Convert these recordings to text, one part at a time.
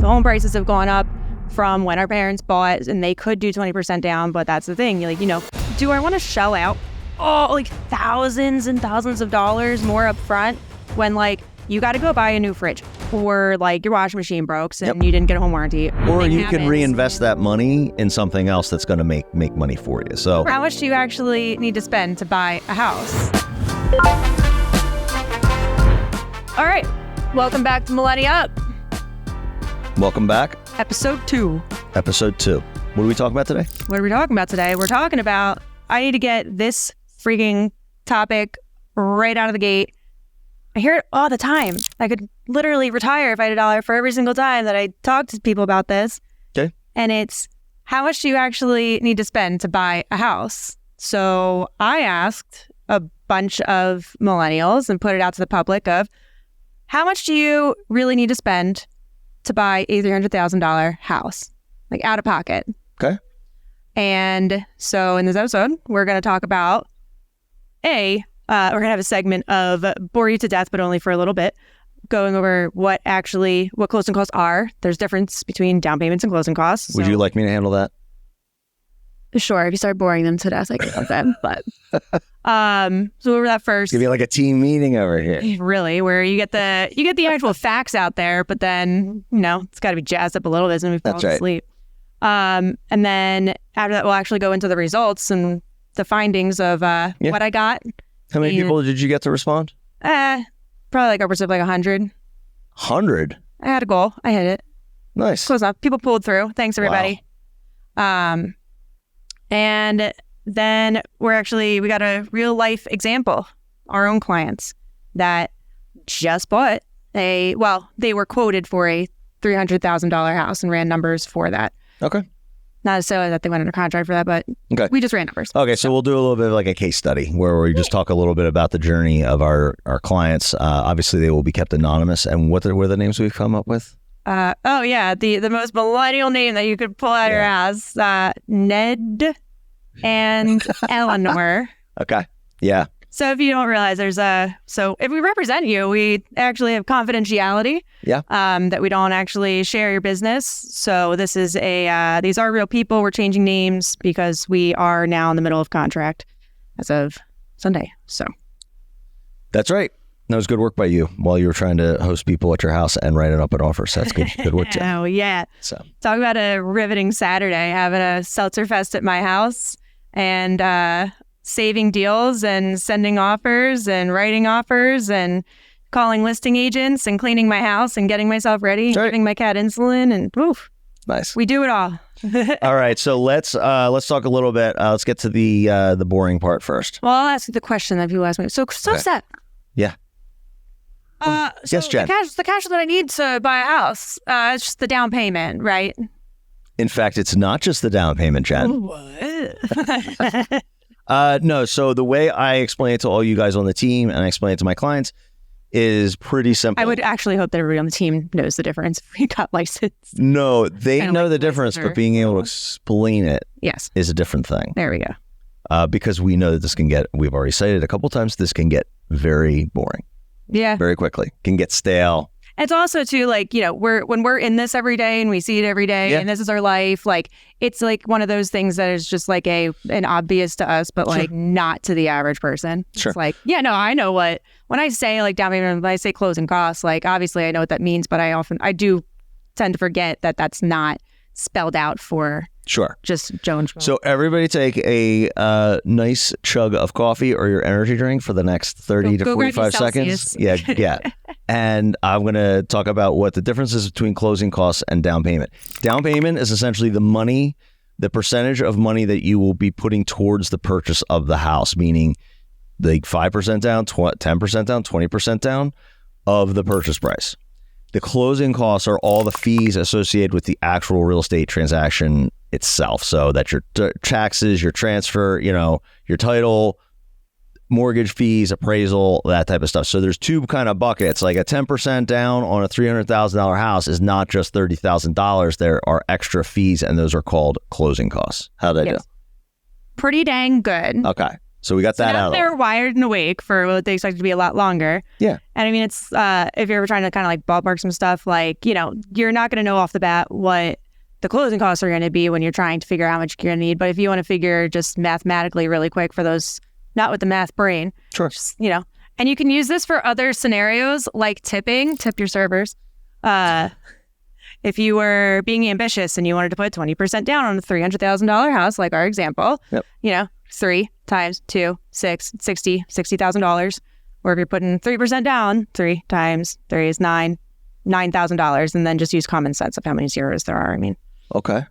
The home prices have gone up from when our parents bought, and they could do 20% down, but that's the thing. Like, do I want to shell out thousands and thousands of dollars more up front when you got to go buy a new fridge, or your washing machine broke and you didn't get a home warranty, or you can reinvest that money in something else that's going to make money for you. So how much do you actually need to spend to buy a house? All right, welcome back to MillenniUP. Welcome back. Episode 2. What are we talking about today? What are we talking about today? We're talking about, I need to get this freaking topic right out of the gate. I hear it all the time. I could literally retire if I had $1 for every single time that I talk to people about this. Okay. And it's, how much do you actually need to spend to buy a house? So I asked a bunch of millennials and put it out to the public of, how much do you really need to spend to buy a $300,000 house, out of pocket? Okay. And so in this episode, we're going to talk about we're going to have a segment of bore you to death, but only for a little bit, going over what closing costs are. There's difference between down payments and closing costs. Would you like me to handle that? Sure. If you start boring them to death, I can help them. But so over that first. Give you like a team meeting over here. Really, where you get the actual facts out there, but then it's got to be jazzed up a little bit, and we've fallen asleep. And then after that, we'll actually go into the results and the findings of what I got. How many people did you get to respond? Probably upwards of 100. 100? I had a goal. I hit it. Nice. Close enough. People pulled through. Thanks, everybody. Wow. And then we got a real life example. Our own clients that just bought they were quoted for a $300,000 house and ran numbers for that. Okay. Not necessarily that they went under contract for that, but we just ran numbers. Okay, so we'll do a little bit of like a case study where we just talk a little bit about the journey of our clients. Obviously, they will be kept anonymous. And what are the names we've come up with? The most millennial name that you could pull out of your ass, Ned and Eleanor. Okay, yeah. So if you don't realize so if we represent you, we actually have confidentiality. Yeah. That we don't actually share your business. So this is these are real people. We're changing names because we are now in the middle of contract as of Sunday. So. That's right. That was good work by you while you were trying to host people at your house and writing up an offer. So that's good work too. Oh yeah. So talk about a riveting Saturday, having a seltzer fest at my house and saving deals and sending offers and writing offers and calling listing agents and cleaning my house and getting myself ready and giving my cat insulin and oof. Nice. We do it all. All right. So let's talk a little bit. Let's get to the boring part first. Well, I'll ask you the question that people ask me. So Seth. Yeah. Yes, Jen. The cash that I need to buy a house, it's just the down payment, right? In fact, it's not just the down payment, Jen. What? No. So the way I explain it to all you guys on the team and I explain it to my clients is pretty simple. I would actually hope that everybody on the team knows the difference if we got licensed. No, they know the difference, but being able to explain it is a different thing. There we go. Because we know that we've already cited a couple times, this can get very boring. Yeah. Very quickly. Can get stale. It's also too when we're in this every day and we see it every day and this is our life, it's one of those things that is just an obvious to us, but not to the average person. Sure. It's I know when I say down payment, when I say closing costs, obviously I know what that means, but I do tend to forget that that's not spelled out for just Jones. So everybody take a nice chug of coffee or your energy drink for the next 30 to 45 seconds. Yeah. And I'm going to talk about what the difference is between closing costs and down payment. Down payment is essentially the percentage of money that you will be putting towards the purchase of the house, meaning 5% down, 10% down, 20% down of the purchase price. The closing costs are all the fees associated with the actual real estate transaction itself. So that's your taxes, your transfer, your title, mortgage fees, appraisal, that type of stuff. So there's two kind of buckets. Like a 10% down on a $300,000 house is not just $30,000. There are extra fees, and those are called closing costs. How did I do? Pretty dang good. Okay. So we got that out. They're wired and awake for what they expect to be a lot longer. Yeah. And I mean, it's if you're ever trying to kind of like ballpark some stuff, like, you know, you're not going to know off the bat what the closing costs are going to be when you're trying to figure out how much you're going to need. But if you want to figure just mathematically really quick for those, not with the math brain, sure. Just, you know, and you can use this for other scenarios like tipping, tip your servers. If you were being ambitious and you wanted to put 20% down on a $300,000 house, like our example, you know, 3 times 2, 6, $60,000. Or if you're putting 3% down, 3 times 3 is $9,000. And then just use common sense of how many zeros there are. I mean, okay.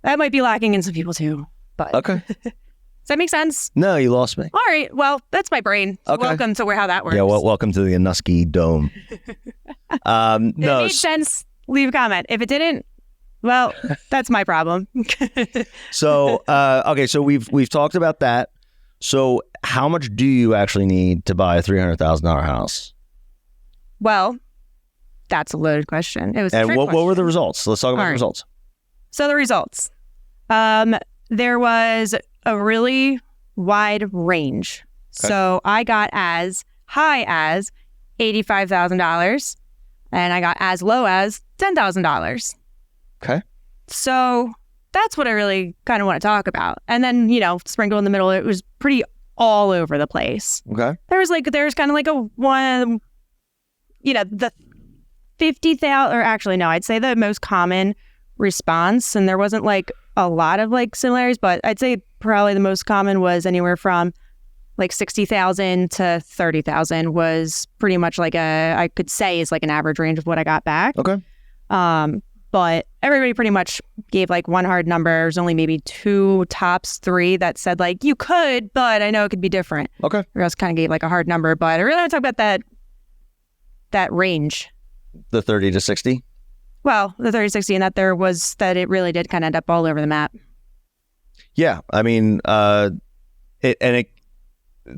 That might be lacking in some people too, but okay. Does that make sense? No, you lost me. All right. Well, that's my brain. So okay. Welcome to how that works. Yeah, well, welcome to the Anuski Dome. No, if it made sense, leave a comment. If it didn't, well, that's my problem. So, okay, so we've talked about that. So how much do you actually need to buy a $300,000 house? Well, that's a loaded question. It was and what were the results? Let's talk about the results. So the results. There was a really wide range. Okay. So I got as high as $85,000 and I got as low as $10,000. Okay. So that's what I really kind of want to talk about. And then, you know, sprinkle in the middle, it was pretty all over the place. Okay. There's kind of like a one, you know, the 50,000, or actually, no, I'd say the most common response, and there wasn't like a lot of like similarities, but I'd say probably the most common was anywhere from like 60,000 to 30,000 was pretty much like I could say is like an average range of what I got back. Okay. But everybody pretty much gave like one hard number. There's only maybe 2 tops 3 that said like, you could, but I know it could be different. Okay. Or else kind of gave like a hard number, but I really want to talk about that range. The 30 to 60? Well, the 30-60, and that it really did kind of end up all over the map. Yeah, I mean,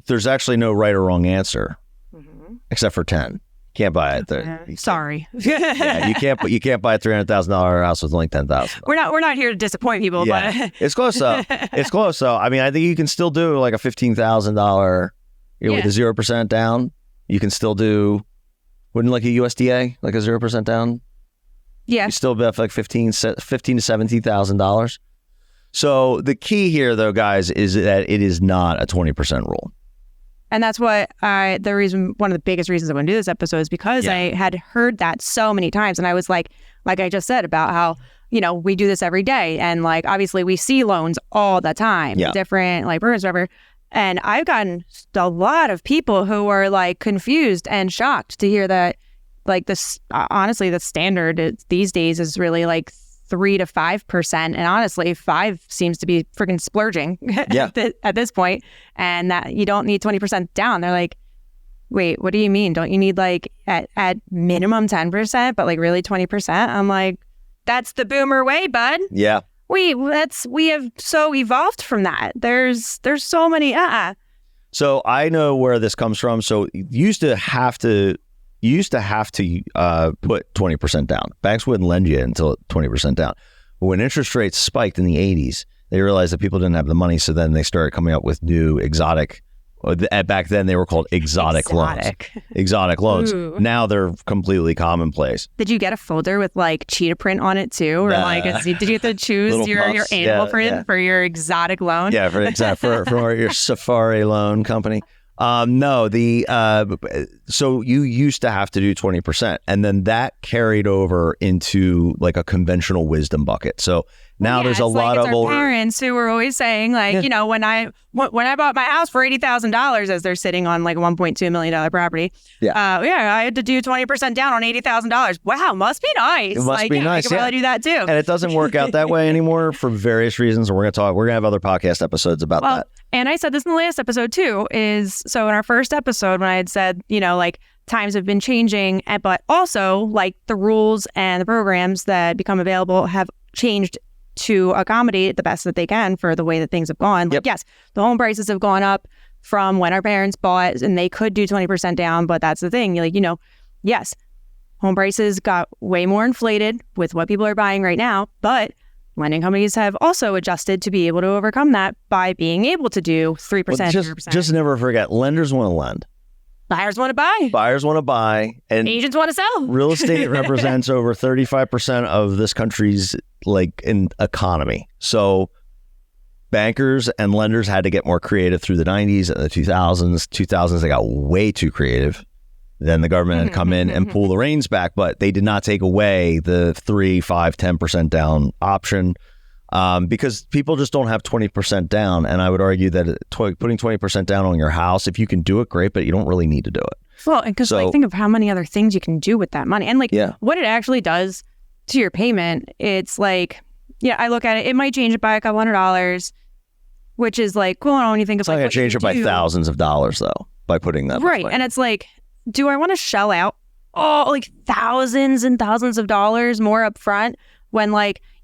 there's actually no right or wrong answer, except for 10. Can't buy it. Sorry. Yeah, you can't buy a $300,000 house with only $10,000. We're not here to disappoint people, but it's close though. It's close though. I mean, I think you can still do like a $15,000, with a 0% down. You can still do, wouldn't like a USDA like a 0% down? Yeah. You still have like $15,000 to $17,000. So the key here, though, guys, is that it is not a 20% rule. And that's what one of the biggest reasons I want to do this episode is because I had heard that so many times. And I was like I just said about how, you know, we do this every day. And like, obviously we see loans all the time, different like programs, whatever. And I've gotten a lot of people who are like confused and shocked to hear that like this, honestly, the standard these days is really like 3 to 5%. And honestly, 5 seems to be freaking splurging at this point. And that you don't need 20% down. They're like, wait, what do you mean? Don't you need like at minimum 10%, but like really 20%? I'm like, that's the boomer way, bud. Yeah. We have so evolved from that. There's so many, So I know where this comes from. So you used to have to put 20% down. Banks wouldn't lend you until 20% down. But when interest rates spiked in the 80s, they realized that people didn't have the money. So then they started coming up with new exotic, back then they were called exotic loans. Exotic loans. Ooh. Now they're completely commonplace. Did you get a folder with like cheetah print on it too? Or did you have to choose your animal print for your exotic loan? Yeah, for your safari loan company. No, so you used to have to do 20%, and then that carried over into like a conventional wisdom bucket. So now there's a lot of older parents who were always saying like, you know, when I bought my house for $80,000 as they're sitting on like a $1.2 million property. I had to do 20% down on $80,000. Wow, must be nice. It must be nice. I could probably do that too. And it doesn't work out that way anymore for various reasons. And we're gonna have other podcast episodes about that. And I said this in the last episode too, so in our first episode when I had said, you know, like times have been changing, but also like the rules and the programs that become available have changed to accommodate the best that they can for the way that things have gone. Like, yes, the home prices have gone up from when our parents bought, and they could do 20% down, but that's the thing. Like, you know, yes, home prices got way more inflated with what people are buying right now, but lending companies have also adjusted to be able to overcome that by being able to do 3%, 0%. Just never forget, lenders want to lend. Buyers want to buy. Buyers want to buy. And agents want to sell. Real estate represents over 35% of this country's economy. So bankers and lenders had to get more creative through the 90s and the 2000s. 2000s, they got way too creative. Then the government had come in and pull the reins back, but they did not take away the 3, 5, 10% down option because people just don't have 20% down. And I would argue that putting 20% down on your house, if you can do it, great, but you don't really need to do it. Well, because think of how many other things you can do with that money and what it actually does to your payment. It's like, I look at it, it might change it by a couple $100, which is like, cool. When you think of it's not going to change it by thousands of dollars though, by putting that. Right. And it's like, do I want to shell out thousands and thousands of dollars more up front when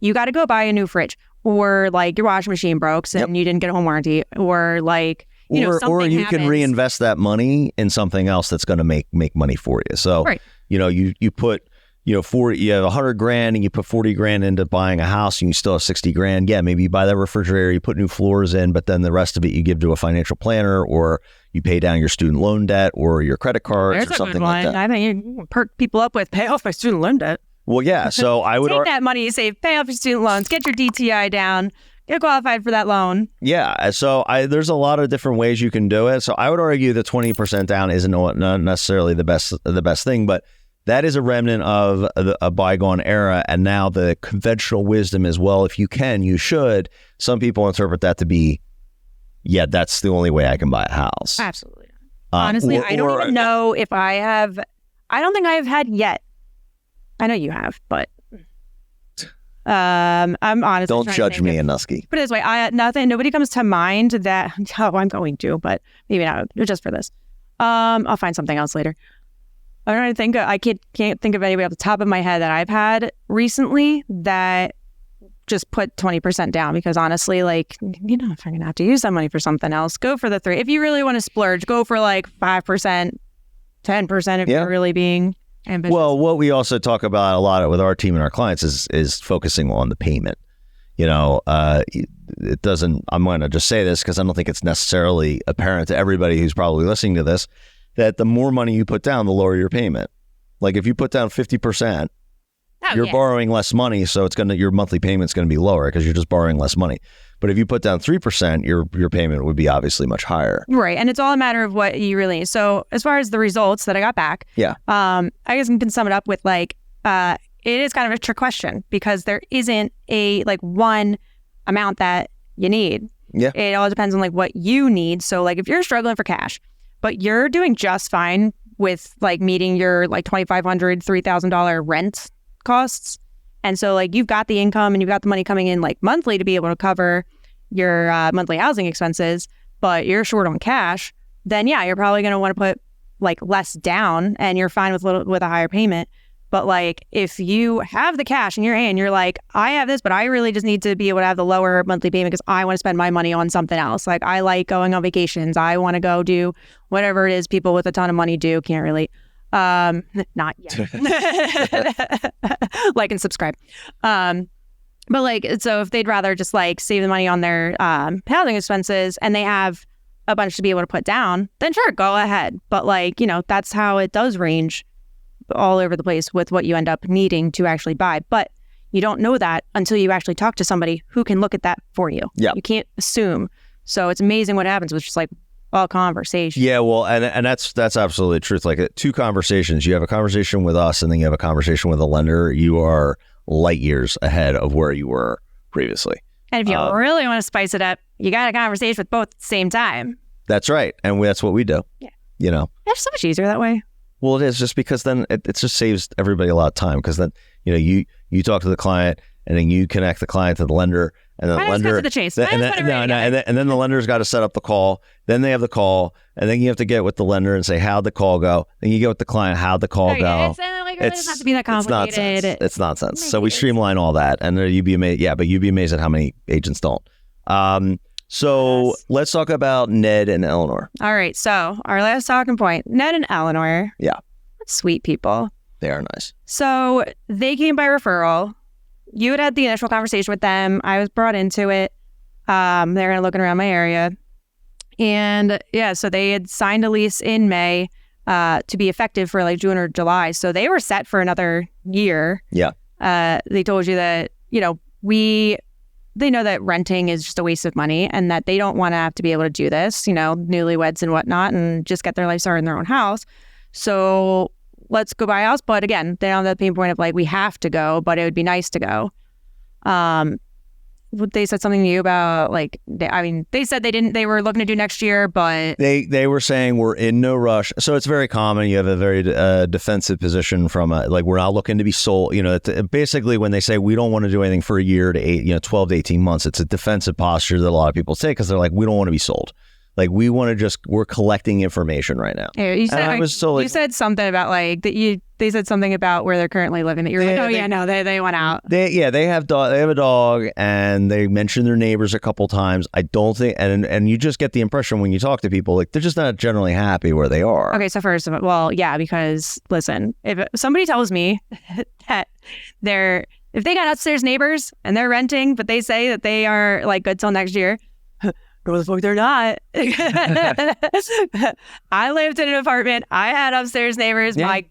you got to go buy a new fridge or your washing machine broke and you didn't get a home warranty or something or you happens. Can reinvest that money in something else that's going to make money for you. So, you put, you have $100,000 and you put $40,000 into buying a house and you still have $60,000. Yeah, maybe you buy that refrigerator, you put new floors in, but then the rest of it you give to a financial planner or you pay down your student loan debt or your credit cards or something like that. I think you perk people up with pay off my student loan debt. Well, yeah. So I would take that money you save, pay off your student loans, get your DTI down, get qualified for that loan. Yeah. So there's a lot of different ways you can do it. So I would argue that 20% down isn't not necessarily the best thing, but that is a remnant of a bygone era. And now the conventional wisdom is, well, if you can, you should. Some people interpret that to be, that's the only way I can buy a house. Absolutely. Honestly, I don't even know if I have. I don't think I have had yet. I know you have, but I'm honestly. Don't judge me, Anuski. Put it this way, nobody comes to mind that. Oh, I'm going to, but maybe not just for this. I'll find something else later. I'm trying to think. I can't think of anybody off the top of my head that I've had recently that just put 20% down because honestly, if you're going to have to use that money for something else, go for the 3. If you really want to splurge, go for 5%, 10% if you're really being ambitious. Well, what we also talk about a lot with our team and our clients is focusing on the payment. It doesn't, I'm going to just say this because I don't think it's necessarily apparent to everybody who's probably listening to this, that the more money you put down, the lower your payment. If you put down 50%, you're borrowing less money, so your monthly payment's going to be lower because you're just borrowing less money. But if you put down 3%, your payment would be obviously much higher. Right, and it's all a matter of what you really need. So as far as the results that I got back, I guess I can sum it up with it is kind of a trick question because there isn't a one amount that you need. Yeah, it all depends on what you need. So if you're struggling for cash, but you're doing just fine with meeting your $2,500, $3,000 rent costs. And so you've got the income and you've got the money coming in monthly to be able to cover your monthly housing expenses, but you're short on cash, then you're probably going to want to put less down and you're fine with a higher payment. But if you have the cash in your hand, you're I have this, but I really just need to be able to have the lower monthly payment because I want to spend my money on something else. I like going on vacations. I want to go do whatever it is people with a ton of money do. Can't relate. Not yet. Like and subscribe. But so if they'd rather just save the money on their housing expenses and they have a bunch to be able to put down, then sure, go ahead. But that's how it does range all over the place with what you end up needing to actually buy. But you don't know that until you actually talk to somebody who can look at that for you. Yeah. You can't assume. So it's amazing what happens with just all conversation. Yeah, well, and that's absolutely the truth. 2 conversations. You have a conversation with us and then you have a conversation with a lender. You are light years ahead of where you were previously. And if you really want to spice it up, you got a conversation with both at the same time. That's right. And that's what we do. Yeah. It's so much easier that way. Well, it is just because then it just saves everybody a lot of time because then, you talk to the client and then you connect the client to the lender and then the lender. To the chase. And then the lender's got to set up the call. Then they have the call and then you have to get with the lender and say, how'd the call go? Then you get with the client, how'd the call go? It doesn't have to be that complicated. It's nonsense. So we streamline all that and you'd be amazed. Yeah, but you'd be amazed at how many agents don't. So let's talk about Ned and Eleanor. All right. So our last talking point, Ned and Eleanor. Yeah. Sweet people. They are nice. So they came by referral. you had the initial conversation with them. I was brought into it. They're going to looking around my area. And yeah, so they had signed a lease in May to be effective for like June or July. So they were set for another year. Yeah. They told you that, you know, they know that renting is just a waste of money and that they don't want to have to be able to do this, you know, newlyweds and whatnot, and just get their life started in their own house. So let's go buy a house. But again, they don't have the pain point of like, we have to go, but it would be nice to go. They said something to you about like, they said they were looking to do next year, but they were saying we're in no rush. So it's very common. You have a very defensive position from like, we're not looking to be sold. You know, basically when they say we don't want to do anything for a year to 12 to 18 months, it's a defensive posture that a lot of people take because they're like, we don't want to be sold. Like we want to we're collecting information right now. Yeah, you said something about like that they said something about where they're currently living that you're like, they went out. They have a dog and they mention their neighbors a couple times. I don't think, and you just get the impression when you talk to people, like they're just not generally happy where they are. Okay. So first of all, well, yeah, because listen, if somebody tells me that if they got upstairs neighbors and they're renting, but they say that they are like good till next year, no, the fuck they're not. I lived in an apartment. I had upstairs neighbors. Yeah. My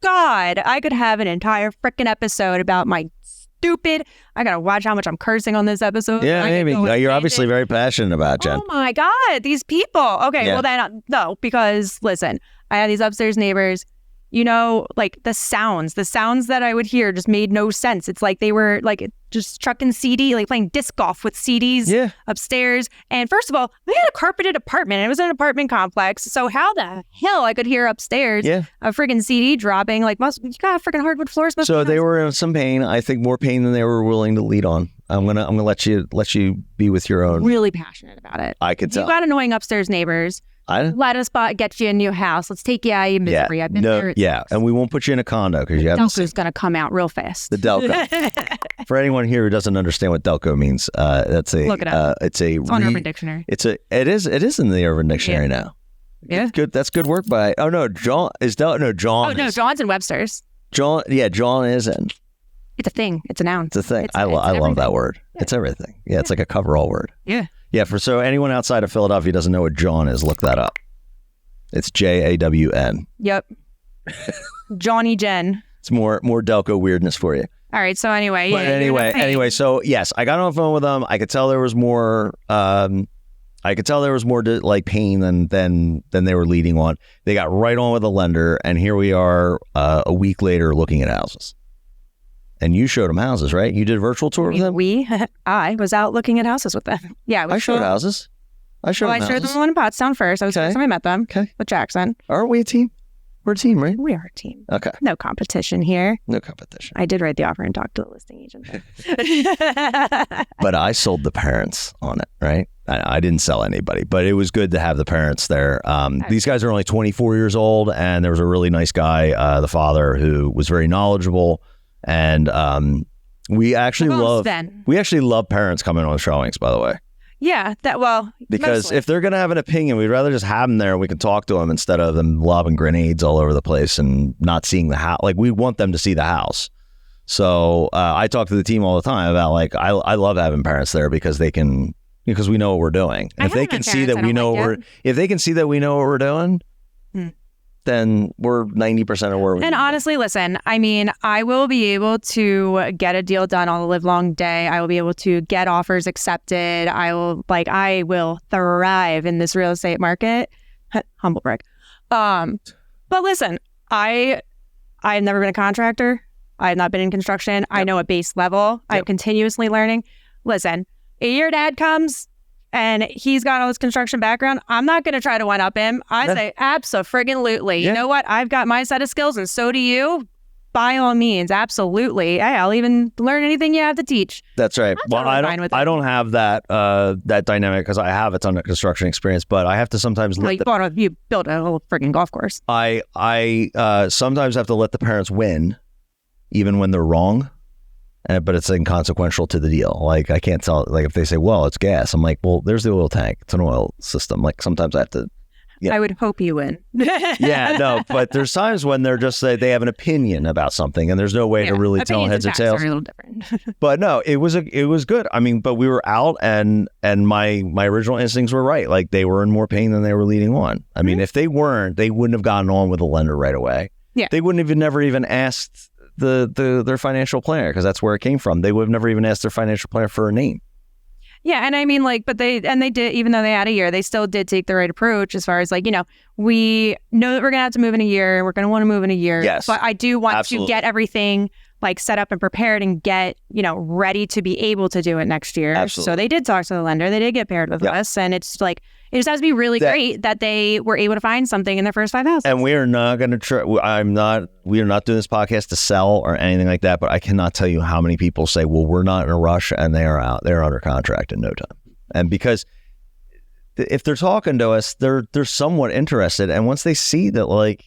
God, I could have an entire freaking episode about my stupid. I gotta watch how much I'm cursing on this episode. Yeah, maybe. You're obviously very passionate about Jen. Oh my God, these people. Okay, well then, no, because listen, I had these upstairs neighbors. You know, like the sounds that I would hear just made no sense. It's like they were like just trucking CD, like playing disc golf with CDs upstairs. And first of all, we had a carpeted apartment. It was an apartment complex. So how the hell I could hear upstairs a friggin' CD dropping? Like, you got freaking hardwood floors. So they were in some pain. I think more pain than they were willing to lead on. I'm gonna let you be with your own. Really passionate about it. I could tell. You got annoying upstairs neighbors. Let us get you a new house. Let's take you out of your misery. I've been there. Yeah, and we won't put you in a condo because you have Delco's going to come out real fast. The Delco. For anyone here who doesn't understand what Delco means, that's a look it up. It's on Urban Dictionary. It is in the Urban Dictionary now. Yeah, good. That's good work by. Oh no, John is John. Oh no, John's in Webster's. John is in. It's a thing. It's a noun. It's a thing. I love that word. Yeah. It's everything. Yeah, it's like a coverall word. Yeah. Yeah, so anyone outside of Philadelphia doesn't know what John is, look that up. It's JAWN. Yep. Johnny Jen. It's more Delco weirdness for you. All right. So anyway. Anyway. So yes, I got on the phone with them. I could tell there was more. Like pain than they were leading on. They got right on with the lender, and here we are a week later looking at houses. And you showed them houses, right? You did a virtual tour with them? I was out looking at houses with them. Yeah. I showed houses. I showed them the one in Pottstown first. I was the first time I met them. Okay. With Jackson. Aren't we a team? We're a team, right? We are a team. Okay. No competition here. No competition. I did write the offer and talk to the listing agent. But I sold the parents on it, right? I didn't sell anybody, but it was good to have the parents there. These guys are only 24 years old, and there was a really nice guy, the father, who was very knowledgeable. And we actually love parents coming on showings, by the way. Yeah, because mostly. If they're going to have an opinion, we'd rather just have them there and we can talk to them instead of them lobbing grenades all over the place and not seeing the house. Like, we want them to see the house. So I talk to the team all the time about, like, I love having parents there because we know what we're doing. And if they can see that we know what we're doing, then we're 90% of where we are. And honestly, listen, I mean, I will be able to get a deal done on the live long day. I will be able to get offers accepted. I will thrive in this real estate market. Humble brag. But listen, I've never been a contractor. I have not been in construction. Yep. I know a base level. Yep. I'm continuously learning. Listen, your dad comes and he's got all this construction background. I'm not going to try to one up him. I say, abso-friggin-lutely. You know what? I've got my set of skills and so do you. By all means, absolutely. Hey, I'll even learn anything you have to teach. That's right. Well, I don't have that dynamic because I have a ton of construction experience, but I have to sometimes you built a whole friggin' golf course. I sometimes have to let the parents win, even when they're wrong. But it's inconsequential to the deal. Like, I can't tell, like, if they say, well, it's gas, I'm like, well, there's the oil tank. It's an oil system. Like, sometimes I have to Yeah. I would hope you win. Yeah, no, but there's times when they're just they have an opinion about something, and there's no way to really tell heads or tails. Are a little different. But no, it was good. I mean, but we were out, and my original instincts were right. Like, they were in more pain than they were leading on. I mean, if they weren't, they wouldn't have gotten on with the lender right away. Yeah, they wouldn't have never even asked their financial planner, because that's where it came from. They would have never even asked their financial planner for a name. Yeah, and I mean, like, but they did, even though they had a year, they still did take the right approach as far as, like, we know that we're going to have to move in a year. We're going to want to move in a year. Yes. But I do want to get everything, like, set up and prepared and get, ready to be able to do it next year. Absolutely. So they did talk to the lender. They did get paired with us. And it's like, it just has to be really great that they were able to find something in their first 5 houses. And we are not going to try. We are not doing this podcast to sell or anything like that. But I cannot tell you how many people say, well, we're not in a rush, and they are out. They're under contract in no time. And because if they're talking to us, they're somewhat interested. And once they see that, like,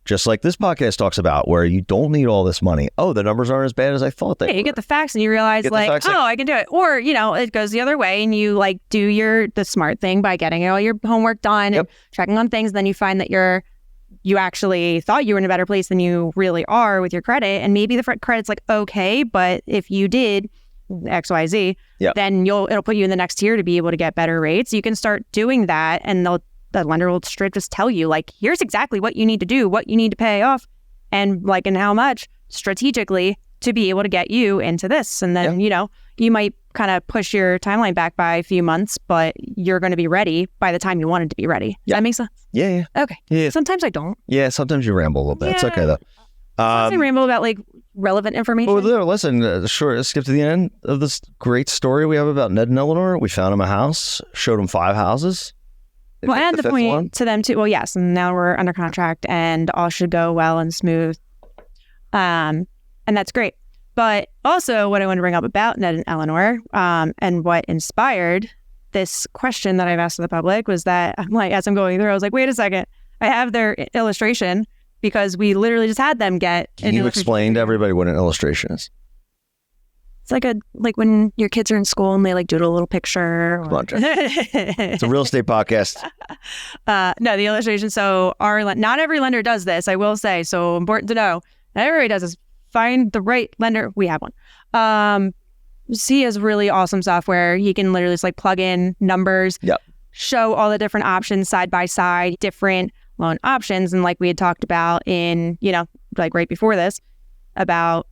just like this podcast talks about, where you don't need all this money. Oh, the numbers aren't as bad as I thought they were. You get the facts and you realize, like, I can do it. Or, it goes the other way and you, like, do the smart thing by getting all your homework done and checking on things. And then you find that you actually thought you were in a better place than you really are with your credit. And maybe the credit's like, okay, but if you did XYZ, then it'll put you in the next tier to be able to get better rates. You can start doing that, and the lender will straight just tell you, like, here's exactly what you need to do, what you need to pay off, and like, and how much strategically to be able to get you into this. And then, you might kind of push your timeline back by a few months, but you're going to be ready by the time you wanted to be ready. Does that make sense? Yeah. Okay. Yeah. Sometimes I don't. Yeah. Sometimes you ramble a little bit. Yeah. It's okay, though. Sometimes I ramble about, like, relevant information. Well, listen, sure. Let's skip to the end of this great story we have about Ned and Eleanor. We found them a house, showed them 5 houses. Well, I had the point to them too. Well, yes, and now we're under contract, and all should go well and smooth, and that's great. But also, what I want to bring up about Ned and Eleanor, and what inspired this question that I've asked the public was that, I'm like, as I'm going through, I was like, wait a second, I have their illustration, because we literally just had them get. Can you explain to everybody what an illustration is? It's like when your kids are in school and they, like, doodle a little picture. Come on, Jen. It's a real estate podcast. No, the illustration. So not every lender does this, I will say. So important to know. Not everybody does this. Find the right lender. We have one. He has really awesome software. He can literally just, like, plug in numbers. Yep. Show all the different options side by side, different loan options. And like we had talked about in, like right before this, about,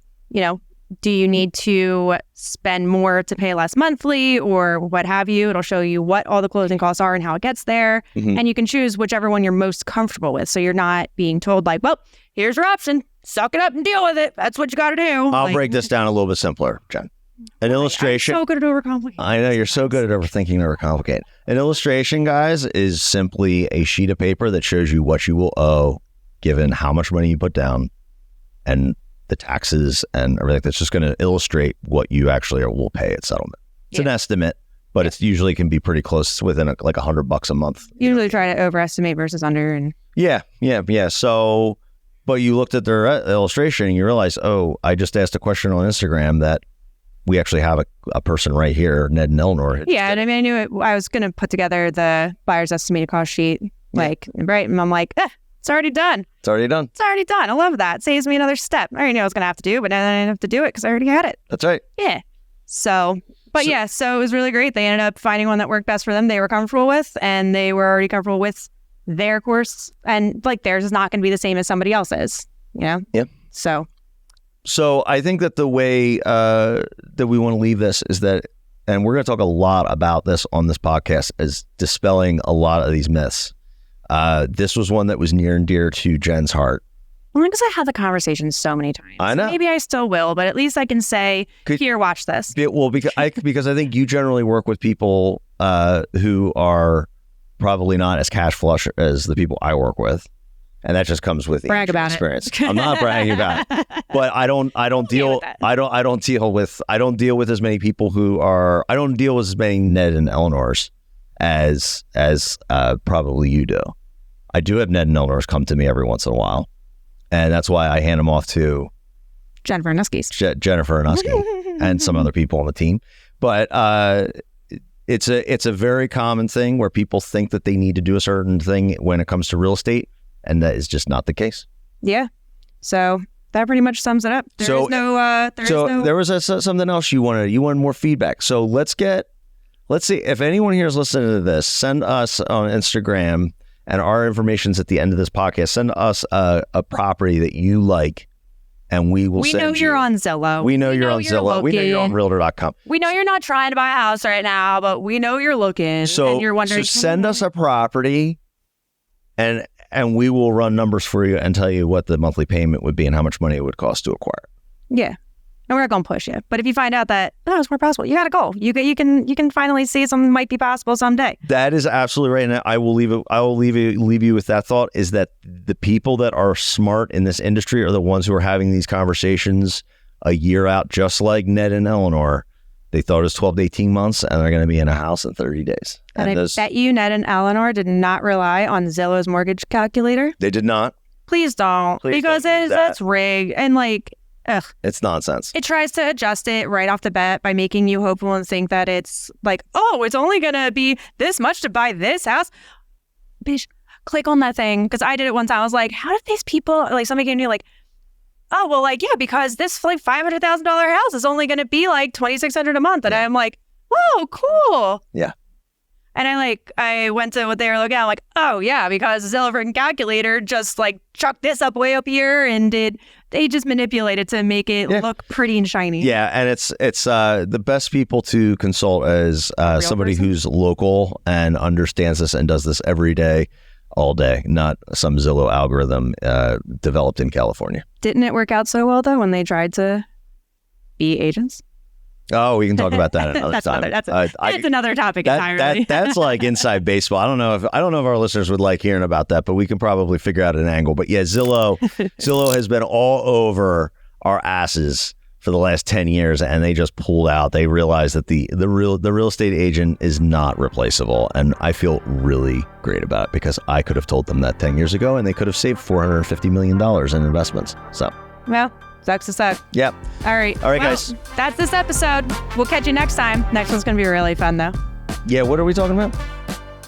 do you need to spend more to pay less monthly or what have you? It'll show you what all the closing costs are and how it gets there. Mm-hmm. And you can choose whichever one you're most comfortable with. So you're not being told, like, well, here's your option. Suck it up and deal with it. That's what you got to do. I'll break this down a little bit simpler, Jen. An illustration. I'm so good at overcomplicating. I know, you're so good at overthinking and overcomplicating. An illustration, guys, is simply a sheet of paper that shows you what you will owe given how much money you put down and the taxes and everything. That's just going to illustrate what you actually will pay at settlement. It's an estimate, but it's usually can be pretty close, within like $100 a month. Usually try to overestimate versus under. And Yeah. So, but you looked at their illustration and you realize, oh, I just asked a question on Instagram that we actually have a person right here, Ned and Eleanor. Yeah, and I mean, I knew I was going to put together the buyer's estimated cost sheet, right? And I'm like, it's already done. It's already done. I love that. It saves me another step. I already knew I was going to have to do it, but now I didn't have to do it because I already had it. That's right. Yeah. So it was really great. They ended up finding one that worked best for them, they were comfortable with, and they were already comfortable with their course. And like theirs is not going to be the same as somebody else's, Yeah. So I think that the way that we want to leave this is that, and we're going to talk a lot about this on this podcast, is dispelling a lot of these myths. This was one that was near and dear to Jen's heart. Well, because I had the conversation so many times. I know. Maybe I still will, but at least I can say, here, watch this. Because I think you generally work with people who are probably not as cash flush as the people I work with. And that just comes with experience. I'm not bragging about it, but I don't deal with as many people who are. I don't deal with as many Ned and Eleanors as probably you do. I do have Ned and Eleanors come to me every once in a while, and that's why I hand them off to Jennifer and Husky and some other people on the team. But it's a very common thing where people think that they need to do a certain thing when it comes to real estate, and that is just not the case. Yeah. So that pretty much sums it up. There was something else you wanted more feedback. So let's see if anyone here is listening to this, send us on Instagram, and our information's at the end of this podcast. Send us a property that you like, and we will send you. We know you're on Zillow. We know you're on Zillow. We know you're on Realtor.com. We know you're not trying to buy a house right now, but we know you're looking, and you're wondering. So send us a property, and we will run numbers for you and tell you what the monthly payment would be and how much money it would cost to acquire. Yeah. And we're not going to push you. But if you find out that, it's more possible, you got to go. You can finally see something might be possible someday. That is absolutely right. And I will leave you with that thought, is that the people that are smart in this industry are the ones who are having these conversations a year out, just like Ned and Eleanor. They thought it was 12 to 18 months, and they're going to be in a house in 30 days. And I bet you Ned and Eleanor did not rely on Zillow's mortgage calculator. They did not. Please don't. Because that's rigged. And ugh. It's nonsense. It tries to adjust it right off the bat by making you hopeful and think that it's like, it's only going to be this much to buy this house. Bitch, click on that thing. Because I did it one time. I was like, how did these people, somebody came to me like, because this $500,000 house is only going to be $2,600 a month. And I'm like, whoa, cool. Yeah. And I went to what they were looking at. I'm like, oh yeah, because the Zillow freaking calculator just chucked this up way up here, and they just manipulated to make it look pretty and shiny. Yeah, and it's the best people to consult as somebody who's local and understands this and does this every day, all day, not some Zillow algorithm developed in California. Didn't it work out so well though when they tried to be agents? Oh, we can talk about that another time. That's another topic entirely. That's like inside baseball. I don't know if our listeners would like hearing about that, but we can probably figure out an angle. But yeah, Zillow has been all over our asses for the last 10 years, and they just pulled out. They realized that the real estate agent is not replaceable, and I feel really great about it because I could have told them that 10 years ago, and they could have saved $450 million in investments. So, well. Sucks to suck. Yep. All right, guys. That's this episode. We'll catch you next time. Next one's going to be really fun, though. Yeah, what are we talking about?